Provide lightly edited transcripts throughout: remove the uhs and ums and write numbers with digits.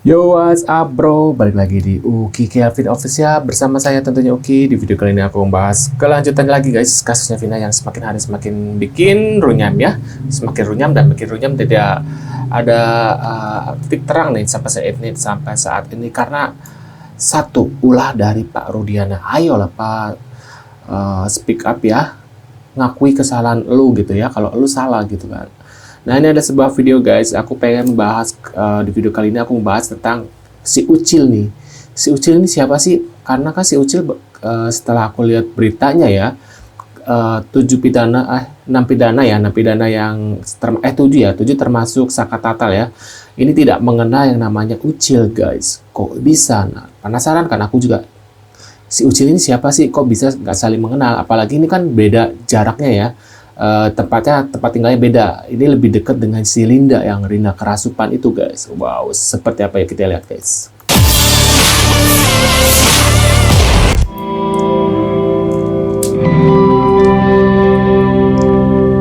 Yo, what's up bro? Balik lagi di Uki Kelvin Official bersama saya tentunya Uki. Di video kali ini aku membahas kelanjutan lagi guys, kasusnya Vina yang semakin hari semakin bikin runyam ya. Semakin runyam dan bikin runyam, tidak ada titik terang nih sampai saat ini karena satu ulah dari Pak Rudiana. Ayolah Pak, speak up ya, ngakui kesalahan lu gitu ya, kalau lu salah gitu kan. Nah, ini ada sebuah video guys, aku pengen membahas di video kali ini aku membahas tentang si Ucil nih. Si Ucil ini siapa sih? Karena kan si Ucil setelah aku lihat beritanya ya, 6 pidana yang 7 termasuk Saka Tatal ya. Ini tidak mengenal yang namanya Ucil guys. Kok bisa? Nah, penasaran kan aku juga. Si Ucil ini siapa sih? Kok bisa nggak saling mengenal? Apalagi ini kan beda jaraknya ya. Tempat tinggalnya beda. Ini lebih dekat dengan si Linda yang Rina kerasupan itu guys. Wow, seperti apa ya, kita lihat guys.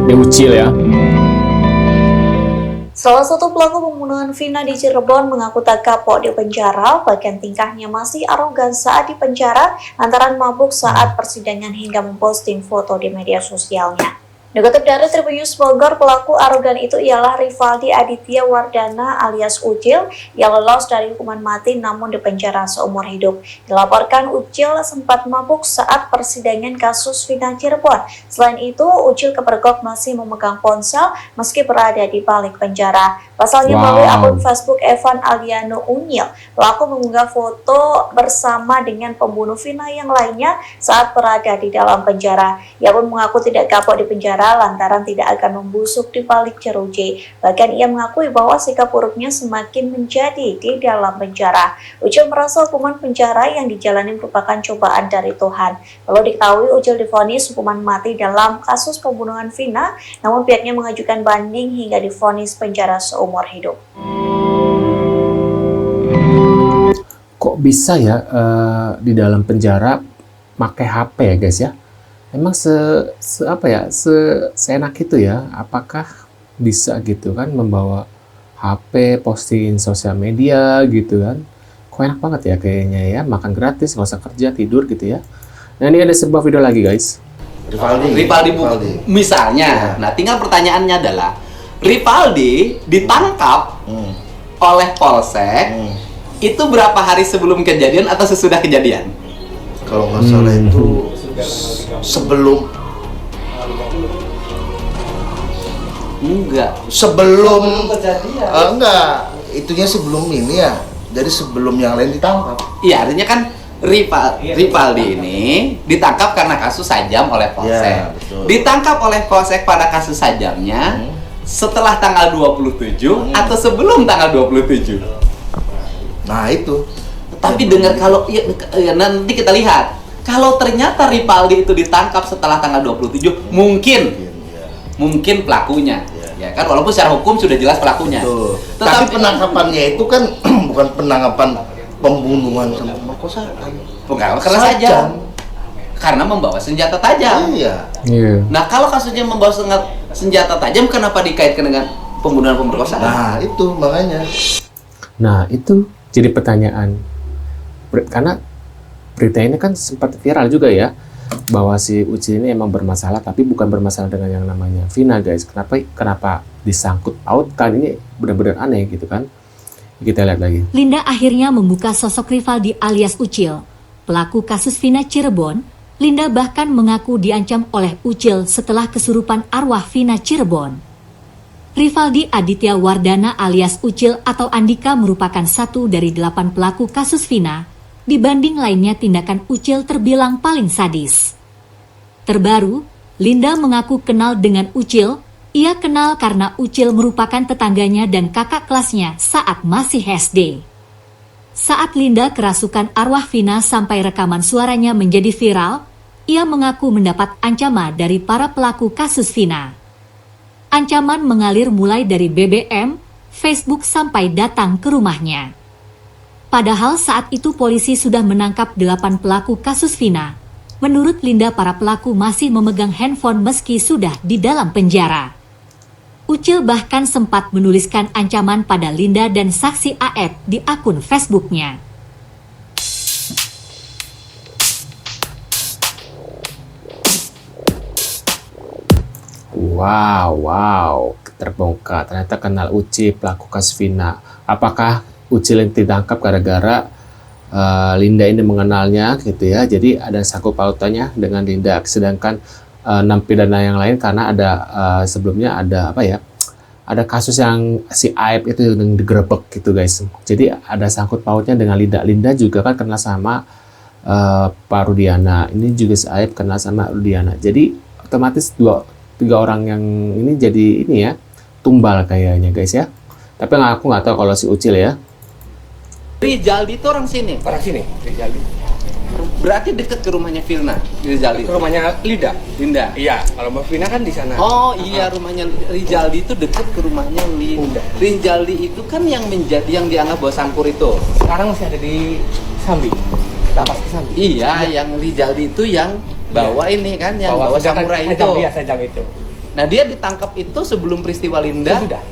Ini Ucil ya. Salah satu pelaku pembunuhan Vina di Cirebon mengaku tak kapok di penjara, bahkan tingkahnya masih arogan saat di penjara lantaran mabuk saat persidangan hingga memposting foto di media sosialnya. Dikutip dari Tribun News Bogor, pelaku arogan itu ialah Rivaldi Aditya Wardana alias Ucil yang lolos dari hukuman mati namun dipenjara seumur hidup. Dilaporkan Ucil sempat mabuk saat persidangan kasus Vina Cirebon. Selain itu, Ucil kepergok masih memegang ponsel meski berada di balik penjara. Pasalnya melalui akun Facebook Evan Aliano Unyil, pelaku mengunggah foto bersama dengan pembunuh Vina yang lainnya saat berada di dalam penjara. Ia pun mengaku tidak kapok di penjara lantaran tidak akan membusuk di balik jeruji. Bahkan ia mengakui bahwa sikap buruknya semakin menjadi di dalam penjara. Ucil merasa hukuman penjara yang dijalani merupakan cobaan dari Tuhan. Perlu diketahui Ucil divonis hukuman mati dalam kasus pembunuhan Vina, namun pihaknya mengajukan banding hingga divonis penjara seumur hidup. Kok bisa ya di dalam penjara pakai HP ya guys ya? Emang seenak itu ya? Apakah bisa gitu kan membawa HP, posting sosial media gitu kan? Kok enak banget ya kayaknya ya, makan gratis, nggak usah kerja, tidur gitu ya. Nah, ini ada sebuah video lagi guys. Rivaldi misalnya. Nah, tinggal pertanyaannya adalah Rivaldi ditangkap oleh Polsek itu berapa hari sebelum kejadian atau sesudah kejadian? Kalau nggak salah itu sebelum kejadian. Enggak, itunya sebelum ini ya. Jadi sebelum yang lain ditangkap. Iya, artinya kan Rivaldi ini ditangkap karena kasus sajam oleh Polsek. Ya, betul. Ditangkap oleh Polsek pada kasus sajamnya setelah tanggal 27 atau sebelum tanggal 27. Nah, itu. Tapi dengar kalau ya, nanti kita lihat. Kalau ternyata Rivaldi itu ditangkap setelah tanggal 27, mungkin pelakunya. Ya kan, walaupun secara hukum sudah jelas pelakunya. Tapi penangkapannya itu kan bukan penangkapan pembunuhan sama pemerkosaan. Karena sajam. Karena membawa senjata tajam. Iya. Nah, kalau kasusnya membawa senjata tajam, kenapa dikaitkan dengan pembunuhan pemerkosaan? Nah, itu makanya. Nah, itu jadi pertanyaan. Karena berita ini kan sempat viral juga ya, bahwa si Ucil ini emang bermasalah, tapi bukan bermasalah dengan yang namanya Vina guys. Kenapa disangkut pautkan? Ini benar-benar aneh gitu kan. Kita lihat lagi. Linda akhirnya membuka sosok Rivaldi alias Ucil. Pelaku kasus Vina Cirebon, Linda bahkan mengaku diancam oleh Ucil setelah kesurupan arwah Vina Cirebon. Rivaldi Aditya Wardana alias Ucil atau Andika merupakan satu dari 8 pelaku kasus Vina. Dibanding lainnya, tindakan Ucil terbilang paling sadis. Terbaru, Linda mengaku kenal dengan Ucil. Ia kenal karena Ucil merupakan tetangganya dan kakak kelasnya saat masih SD. Saat Linda kerasukan arwah Vina sampai rekaman suaranya menjadi viral, ia mengaku mendapat ancaman dari para pelaku kasus Vina. Ancaman mengalir mulai dari BBM, Facebook sampai datang ke rumahnya. Padahal saat itu polisi sudah menangkap 8 pelaku kasus Vina. Menurut Linda, para pelaku masih memegang handphone meski sudah di dalam penjara. Ucil bahkan sempat menuliskan ancaman pada Linda dan saksi AF di akun Facebooknya. Wow, terbongkar. Ternyata kenal Ucil, pelaku kasus Vina. Apakah Ucil yang ditangkap gara-gara Linda ini mengenalnya gitu ya? Jadi ada sangkut pautannya dengan Linda. Sedangkan 6 pidana yang lain karena ada sebelumnya ada apa ya? Ada kasus yang si Aib itu yang digerebek gitu guys. Jadi ada sangkut pautnya dengan Linda. Linda juga kan kenal sama Pak Rudiana. Ini juga si Aib kenal sama Rudiana. Jadi otomatis tiga orang yang ini jadi ini ya tumbal kayaknya guys ya. Tapi aku nggak tahu kalau si Ucil ya. Rizaldi itu orang sini. Orang sini, Rizaldi. Berarti deket ke rumahnya Firna, Rizaldi. Ke rumahnya Linda. Linda. Iya, kalau Mbak Vina kan di sana. Oh iya, rumahnya Rizaldi itu deket ke rumahnya Linda. Rizaldi itu kan yang dianggap bos Sangkur itu. Sekarang masih ada di Sambi. Lapas ke Sambi. Iya, yang Rizaldi itu yang bawa ini kan, yang bawa samurai itu. Sajam itu. Nah dia ditangkap itu sebelum peristiwa Linda. Sudah.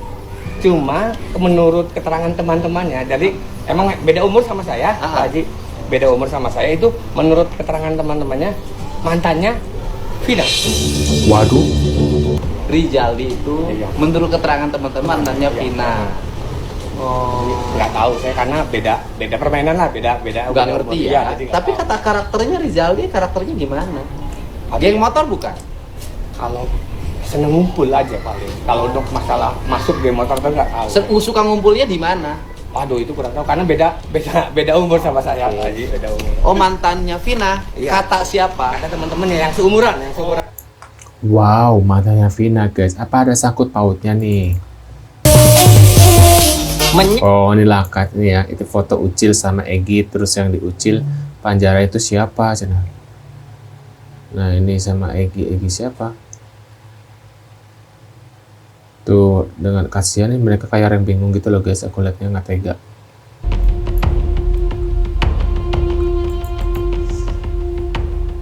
Cuma menurut keterangan teman-temannya, jadi emang beda umur sama saya, Pak Haji. Beda umur sama saya itu menurut keterangan teman-temannya mantannya Vina. Waduh. Rizaldi itu Iya. menurut keterangan teman-teman mantannya Vina. Oh, Nggak tahu saya karena beda permainan lah, beda. nggak beda ngerti umur. ya. Iya, jadi nggak Tapi tahu. kata karakternya Rizaldi, karakternya gimana? Geng motor bukan? Kalau seneng ngumpul aja paling. Kalau untuk masalah masuk game motor tuh nggak tahu. Suka ngumpulnya di mana? Waduh itu kurang tahu karena beda umur sama saya, Pak Haji, beda umur. Oh mantannya Vina, Iya. kata siapa? Ada teman-temannya yang seumuran. Wow, matanya Vina guys. Apa ada sangkut pautnya nih? Oh, ini lakat ini ya. Itu foto Ucil sama Egi. Terus yang di Ucil Panjara itu siapa? Cina? Nah, ini sama Egi. Egi siapa? Tuh, dengan kasihan nih mereka kayak orang bingung gitu loh guys. Aku liatnya nggak tega.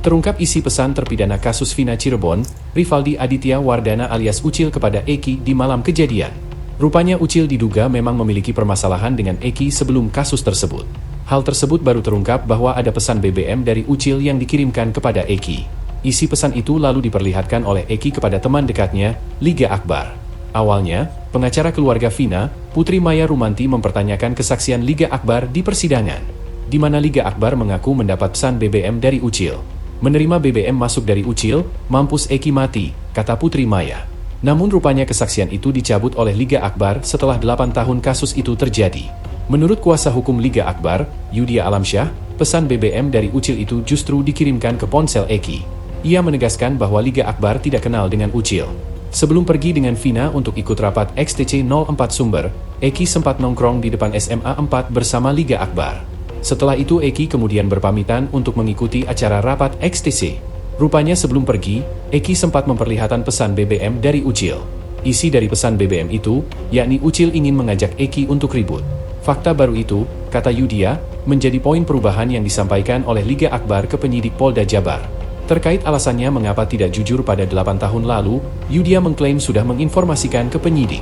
Terungkap isi pesan terpidana kasus Vina Cirebon, Rivaldi Aditya Wardana alias Ucil kepada Eki di malam kejadian. Rupanya Ucil diduga memang memiliki permasalahan dengan Eki sebelum kasus tersebut. Hal tersebut baru terungkap bahwa ada pesan BBM dari Ucil yang dikirimkan kepada Eki. Isi pesan itu lalu diperlihatkan oleh Eki kepada teman dekatnya, Liga Akbar. Awalnya, pengacara keluarga Vina, Putri Maya Rumanti mempertanyakan kesaksian Liga Akbar di persidangan, di mana Liga Akbar mengaku mendapat pesan BBM dari Ucil. Menerima BBM masuk dari Ucil, mampus Eki mati, kata Putri Maya. Namun rupanya kesaksian itu dicabut oleh Liga Akbar setelah 8 tahun kasus itu terjadi. Menurut kuasa hukum Liga Akbar, Yudia Alamsyah, pesan BBM dari Ucil itu justru dikirimkan ke ponsel Eki. Ia menegaskan bahwa Liga Akbar tidak kenal dengan Ucil. Sebelum pergi dengan Vina untuk ikut rapat XTC 04 Sumber, Eki sempat nongkrong di depan SMA 4 bersama Liga Akbar. Setelah itu Eki kemudian berpamitan untuk mengikuti acara rapat XTC. Rupanya sebelum pergi, Eki sempat memperlihatkan pesan BBM dari Ucil. Isi dari pesan BBM itu, yakni Ucil ingin mengajak Eki untuk ribut. Fakta baru itu, kata Yudia, menjadi poin perubahan yang disampaikan oleh Liga Akbar ke penyidik Polda Jabar. Terkait alasannya mengapa tidak jujur pada 8 tahun lalu, Yudia mengklaim sudah menginformasikan ke penyidik.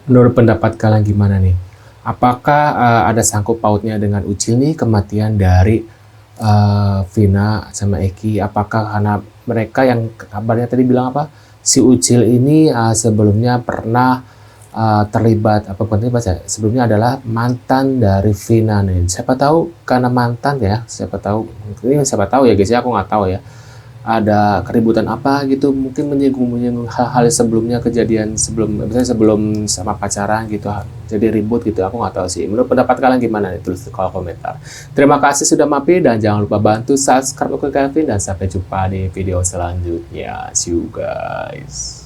Menurut pendapat kalian gimana nih? Apakah ada sangkut pautnya dengan Ucil nih kematian dari Vina sama Eki? Apakah karena mereka yang kabarnya tadi bilang apa? Si Ucil ini sebelumnya pernah terlibat apa penting baca? Sebelumnya adalah mantan dari Vina nih. Siapa tahu karena mantan ya? Siapa tahu? Ini siapa tahu ya guys ya? Aku nggak tahu ya. Ada keributan apa gitu, mungkin menyinggung hal-hal sebelumnya, kejadian misalnya sebelum sama pacaran gitu, jadi ribut gitu, aku nggak tahu sih. Menurut pendapat kalian gimana nih? Tulis di kolom komentar. Terima kasih sudah mampir dan jangan lupa bantu subscribe ke Kevin dan sampai jumpa di video selanjutnya. See you guys.